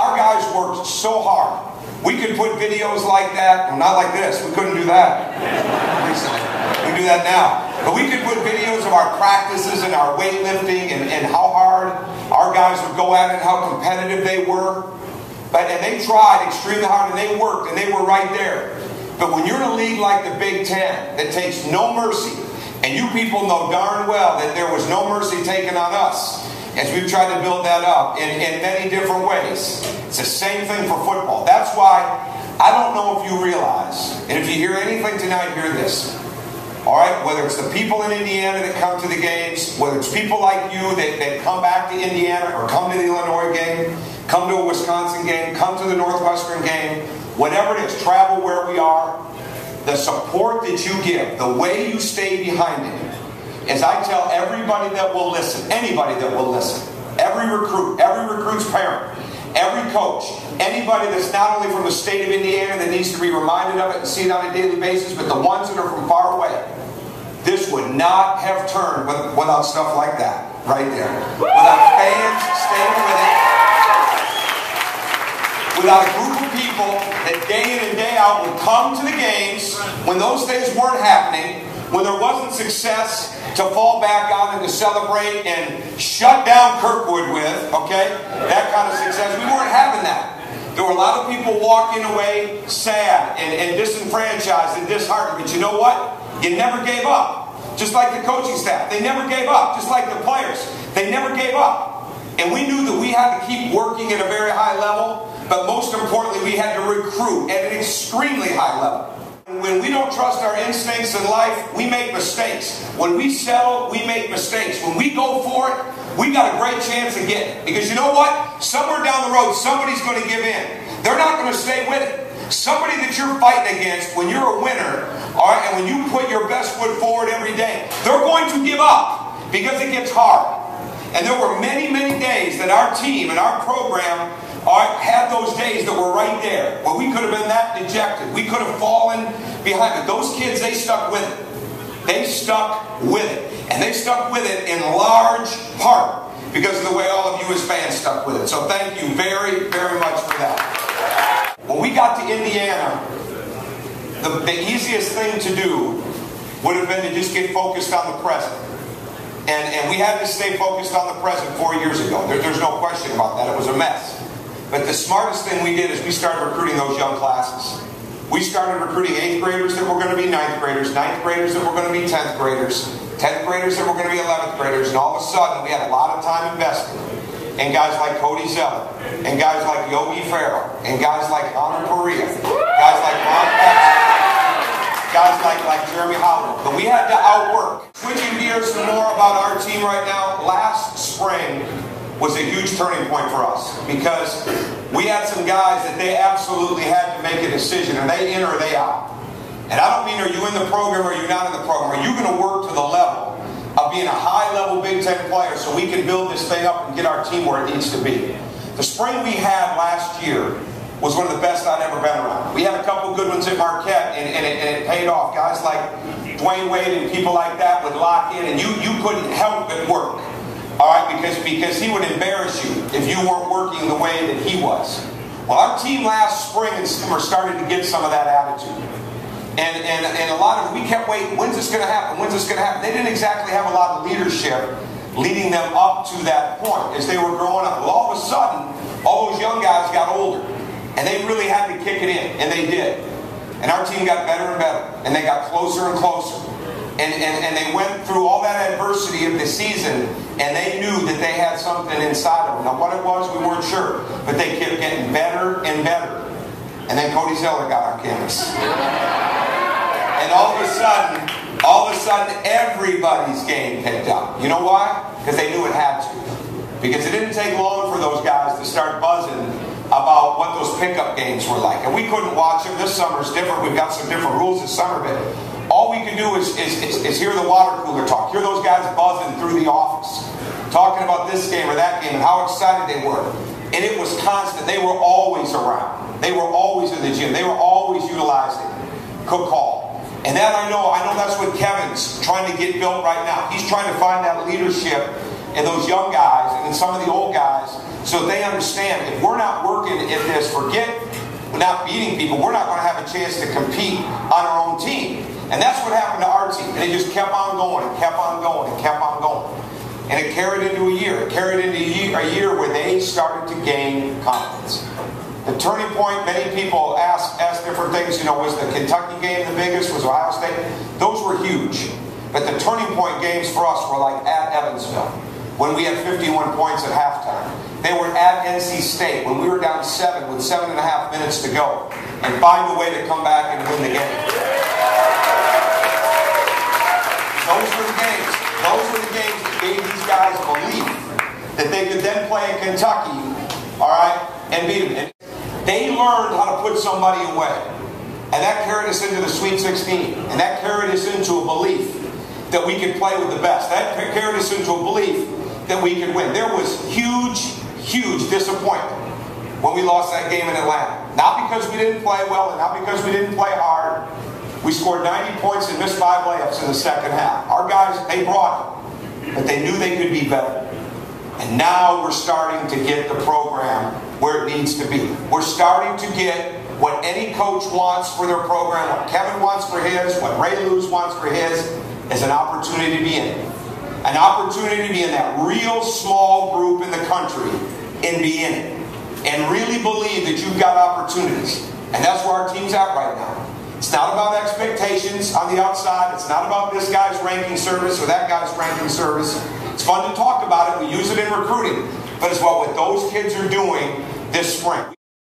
our guys worked so hard. We could put videos like that, well, not like this, we couldn't do that recently. We do that now. But we could put videos of our practices and our weightlifting and how hard our guys would go at it, how competitive they were. And they tried extremely hard, and they worked, and they were right there. But when you're in a league like the Big Ten that takes no mercy, and you people know darn well that there was no mercy taken on us as we've tried to build that up in many different ways. It's the same thing for football. That's why I don't know if you realize, and if you hear anything tonight, hear this. All right, whether it's the people in Indiana that come to the games, whether it's people like you that come back to Indiana or come to the Illinois game, come to a Wisconsin game, come to the Northwestern game, whatever it is, travel where we are, the support that you give, the way you stay behind it, as I tell everybody that will listen, anybody that will listen, every recruit's parent, every coach, anybody that's not only from the state of Indiana that needs to be reminded of it and see it on a daily basis, but the ones that are from far away, this would not have turned without stuff like that, right there. Without fans staying with it, without a group of people that day in and day out would come to the games when those things weren't happening, when there wasn't success to fall back on and to celebrate and shut down Kirkwood with, okay? That kind of success. We weren't having that. There were a lot of people walking away sad and disenfranchised and disheartened. But you know what? You never gave up. Just like the coaching staff. They never gave up. Just like the players. They never gave up. And we knew that we had to keep working at a very high level. But most importantly, we had to recruit at an extremely high level. When we don't trust our instincts in life, we make mistakes. When we settle, we make mistakes. When we go for it, we got a great chance of getting it. Because you know what? Somewhere down the road, somebody's going to give in. They're not going to stay with it. Somebody that you're fighting against, when you're a winner, all right, and when you put your best foot forward every day, they're going to give up because it gets hard. And there were many, many days that our team and our program had those days that were right there, where we could have been that dejected. We could have fallen behind. But those kids, they stuck with it. They stuck with it. And they stuck with it in large part because of the way all of you as fans stuck with it. So thank you very, very much for that. When we got to Indiana, the easiest thing to do would have been to just get focused on the present. And we had to stay focused on the present 4 years ago. There's no question about that. It was a mess. But the smartest thing we did is we started recruiting those young classes. We started recruiting 8th graders that were going to be 9th graders, 9th graders that were going to be 10th graders, 10th graders that were going to be 11th graders, and all of a sudden we had a lot of time invested in guys like Cody Zeller, and guys like Yogi Farrell, and guys like Honor Perea, guys like Ron Petz, guys like Jeremy Howell. But we had to outwork. Switching gears some more about our team right now, last spring was a huge turning point for us because we had some guys that they absolutely had to make a decision. Are they in or are they out? And I don't mean are you in the program or are you not in the program. Are you going to work to the level of being a high-level Big Ten player so we can build this thing up and get our team where it needs to be? The spring we had last year was one of the best I'd ever been around. We had a couple good ones at Marquette and it paid off. Guys like Dwayne Wade and people like that would lock in and you couldn't help but work. All right, because he would embarrass you if you weren't working the way that he was. Well, our team last spring and summer started to get some of that attitude. And a lot of, we kept waiting, when's this going to happen? When's this going to happen? They didn't exactly have a lot of leadership leading them up to that point as they were growing up. Well, all of a sudden, all those young guys got older. And they really had to kick it in, and they did. And our team got better and better, and they got closer and closer. And they went through all that adversity of the season, and they knew that they had something inside of them. Now, what it was, we weren't sure, but they kept getting better and better. And then Cody Zeller got on campus. And all of a sudden, everybody's game picked up. You know why? Because they knew it had to. Because it didn't take long for those guys to start buzzing about what those pickup games were like. And we couldn't watch them. This summer's different. We've got some different rules this summer, but all we can do is hear the water cooler talk. Hear those guys buzzing through the office, talking about this game or that game and how excited they were. And it was constant. They were always around. They were always in the gym. They were always utilizing Cook Hall. And that I know that's what Kevin's trying to get built right now. He's trying to find that leadership in those young guys and in some of the old guys so that they understand if we're not working at this, forget not beating people, we're not going to have a chance to compete on our own team. And that's what happened to our team. And it just kept on going and kept on going and kept on going. And it carried into a year. It carried into a year where they started to gain confidence. The turning point, many people ask different things. You know, was the Kentucky game the biggest? Was Ohio State? Those were huge. But the turning point games for us were like at Evansville, when we had 51 points at halftime. They were at NC State, when we were down 7 with 7.5 minutes to go, and find a way to come back and win the game. Those were the games. Those were the games that gave these guys belief that they could then play in Kentucky, all right, and beat them. And they learned how to put somebody away. And that carried us into the Sweet 16. And that carried us into a belief that we could play with the best. That carried us into a belief that we could win. There was huge, huge disappointment when we lost that game in Atlanta. Not because we didn't play well and not because we didn't play hard. We scored 90 points and missed 5 layups in the second half. Our guys, they brought it, but they knew they could be better. And now we're starting to get the program where it needs to be. We're starting to get what any coach wants for their program, what Kevin wants for his, what Ray Lewis wants for his, is an opportunity to be in it. An opportunity to be in that real small group in the country and be in it. And really believe that you've got opportunities. And that's where our team's at right now. It's not about expectations on the outside. It's not about this guy's ranking service or that guy's ranking service. It's fun to talk about it. We use it in recruiting. But it's what those kids are doing this spring.